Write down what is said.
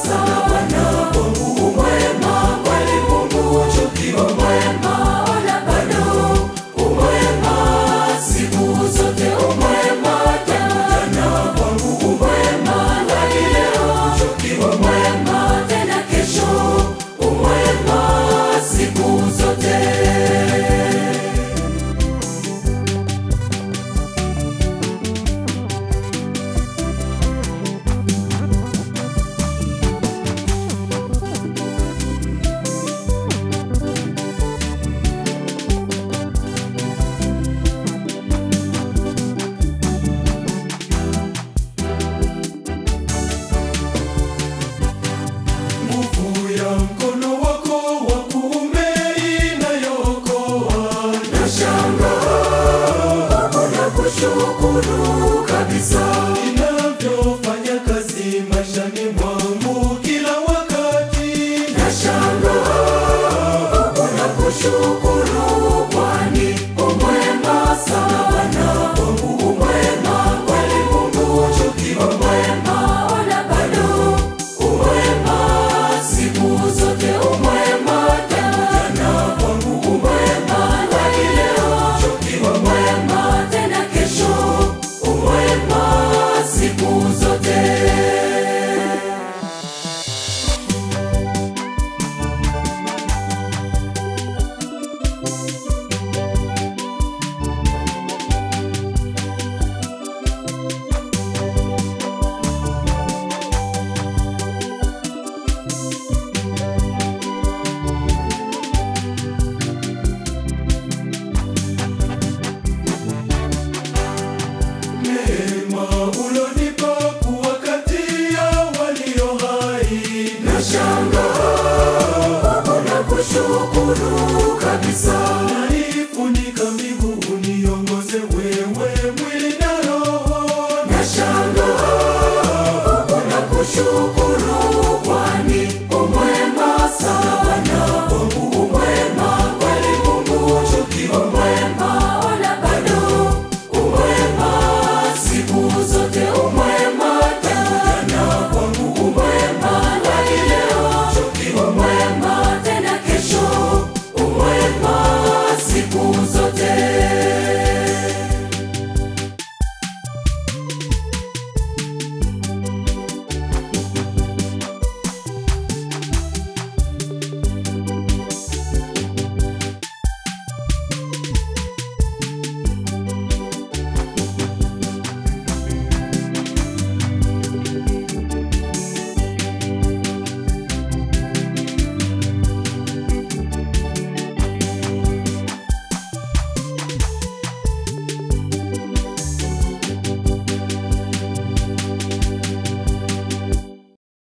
sana Bwana wangu umwema, kweli Mungu uchoki umwema, wala bado umwema, siku zote umwema, tangu jana wangu umwema, hadi leo uchoki umwema, tena kesho umwema, siku zote. Nguvu ya mkono wako wa kuume inayookoa, nashangaa na kushukuru kabisa inavyofanya kazi maishani mwangu kila wakati. Nashangaa na kushukuru kwani umwema sana Bwana wangu